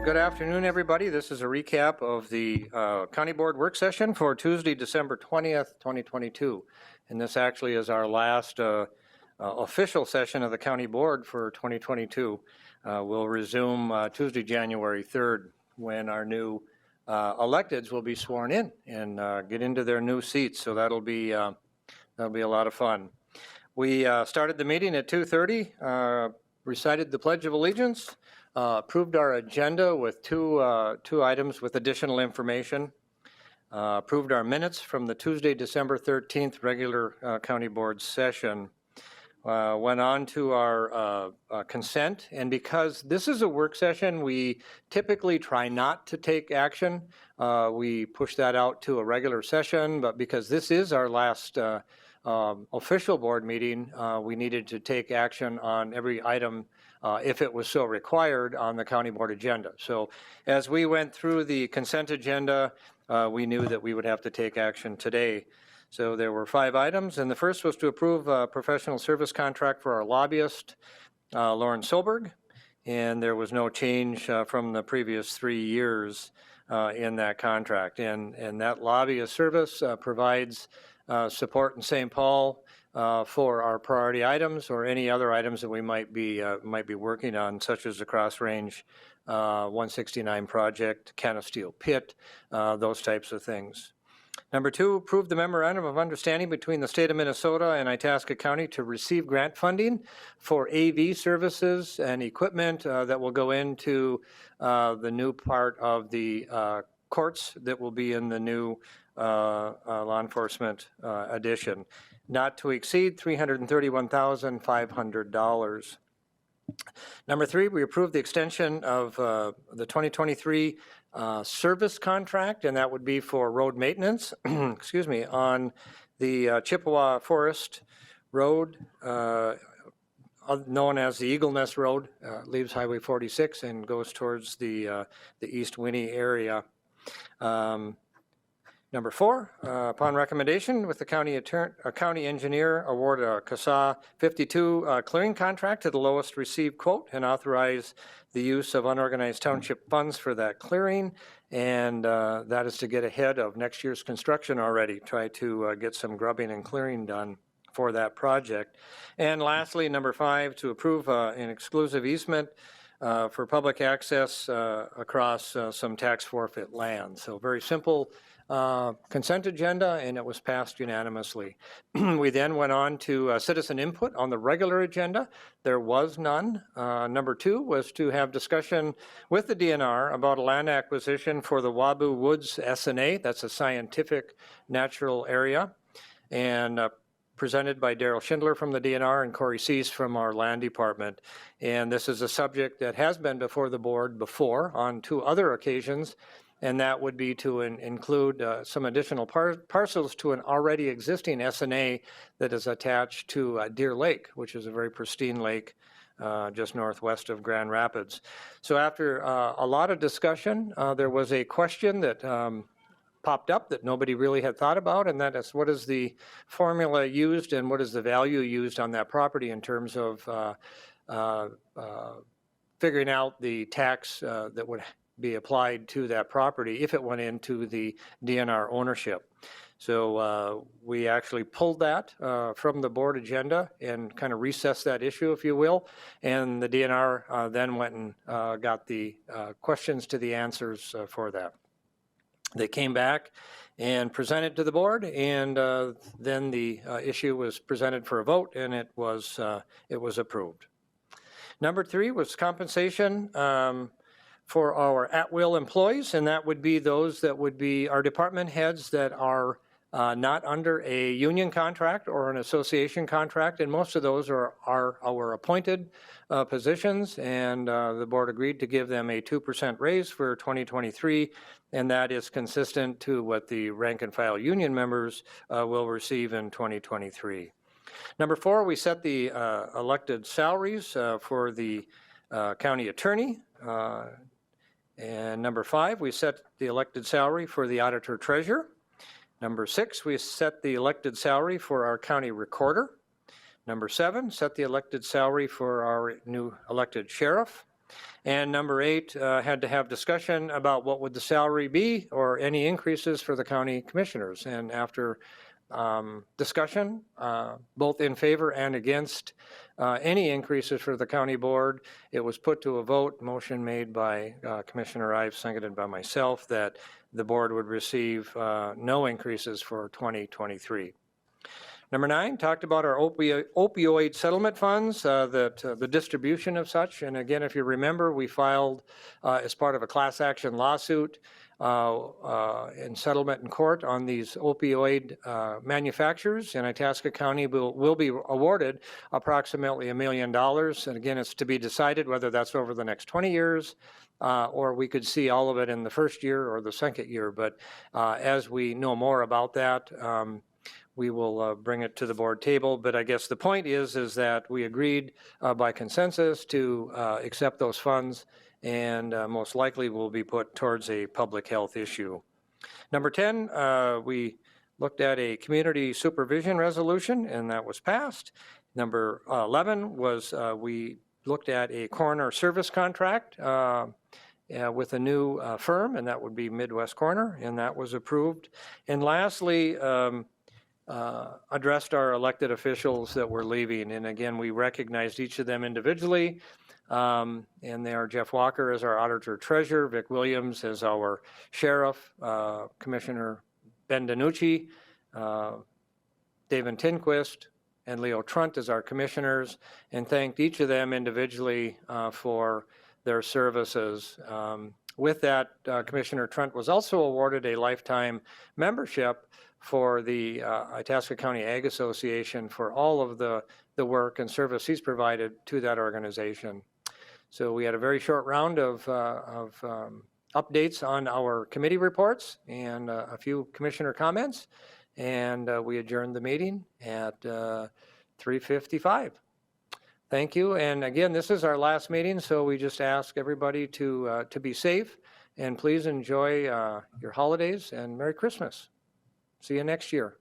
Good afternoon, everybody. This is a recap of the County Board work session for Tuesday, December 20th, 2022. And this actually is our last official session of the County Board for 2022. We'll resume Tuesday, January 3rd, when our new electeds will be sworn in and get into their new seats. So that'll be a lot of fun. We started the meeting at 2:30, recited the Pledge of Allegiance, approved our agenda with two items with additional information, approved our minutes from the Tuesday, December 13th regular County Board session, went on to our consent, and because this is a work session, we typically try not to take action. We push that out to a regular session, but because this is our last official board meeting, we needed to take action on every item if it was so required on the county board agenda. So as we went through the consent agenda, we knew that we would have to take action today. So there were 5 items, and the first was to approve a professional service contract for our lobbyist, Lauren Solberg, and there was no change from the previous 3 years in that contract. And that lobbyist service provides support in St. Paul for our priority items or any other items that we might be working on, such as the Cross Range 169 project, Canasteel Pit, those types of things. Number 2, approve the memorandum of understanding between the state of Minnesota and Itasca County to receive grant funding for AV services and equipment that will go into the new part of the courts that will be in the new law enforcement addition, not to exceed $331,500. Number 3, we approved the extension of the 2023 service contract, and that would be for road maintenance, excuse me, on the Chippewa Forest Road, known as the Eagle Nest Road, leaves Highway 46 and goes towards the East Winnie area. Number 4, upon recommendation with the county engineer, award a CASA 52 clearing contract to the lowest received quote and authorize the use of unorganized township funds for that clearing. And that is to get ahead of next year's construction already, try to get some grubbing and clearing done for that project. And lastly, number 5, to approve an exclusive easement for public access across some tax forfeit land. So very simple consent agenda, and it was passed unanimously. We then went on to citizen input on the regular agenda. There was none. Number 2 was to have discussion with the DNR about a land acquisition for the Wabu Woods SNA. That's a scientific natural area, and presented by Daryl Schindler from the DNR and Corey Cease from our land department. And this is a subject that has been before the board before on 2 other occasions, and that would be to include some additional parcels to an already existing SNA that is attached to Deer Lake, which is a very pristine lake just northwest of Grand Rapids. So after a lot of discussion, there was a question that popped up that nobody really had thought about, and that is, what is the formula used and what is the value used on that property in terms of figuring out the tax that would be applied to that property if it went into the DNR ownership. So we actually pulled that from the board agenda and kind of recessed that issue, if you will, and the DNR then went and got the questions to the answers for that. They came back and presented to the board, and then the issue was presented for a vote, and it was approved. Number 3 was compensation for our at-will employees, and that would be those that would be our department heads that are not under a union contract or an association contract, and most of those are our appointed positions, and the board agreed to give them a 2% raise for 2023, and that is consistent to what the rank and file union members will receive in 2023. Number 4, we set the elected salaries for the county attorney. And number 5, we set the elected salary for the auditor treasurer. Number 6, we set the elected salary for our county recorder. Number 7, set the elected salary for our new elected sheriff. And number 8 had to have discussion about what would the salary be or any increases for the county commissioners. And after discussion, both in favor and against any increases for the county board, it was put to a vote, motion made by Commissioner Ives, seconded by myself, that the board would receive no increases for 2023. Number 9 talked about our opioid settlement funds, the distribution of such. And again, if you remember, we filed as part of a class action lawsuit in settlement in court on these opioid manufacturers. And Itasca County will be awarded approximately $1 million. And again, it's to be decided whether that's over the next 20 years or we could see all of it in the first year or the second year. But as we know more about that, we will bring it to the board table. But I guess the point is that we agreed by consensus to accept those funds, and most likely will be put towards a public health issue. Number 10, we looked at a community supervision resolution, and that was passed. Number 11 was we looked at a coroner service contract with a new firm, and that would be Midwest Coroner, and that was approved. And lastly, addressed our elected officials that were leaving. And again, we recognized each of them individually. And they are Jeff Walker as our auditor treasurer, Vic Williams as our sheriff, Commissioner Ben DiNucci, David Tinquist, and Leo Trunt as our commissioners, and thanked each of them individually for their services. With that, Commissioner Trunt was also awarded a lifetime membership for the Itasca County Ag Association for all of the work and service he's provided to that organization. So we had a very short round of updates on our committee reports and a few commissioner comments, and we adjourned the meeting at 3:55. Thank you, and again, this is our last meeting, so we just ask everybody to be safe, and please enjoy your holidays, and Merry Christmas. See you next year.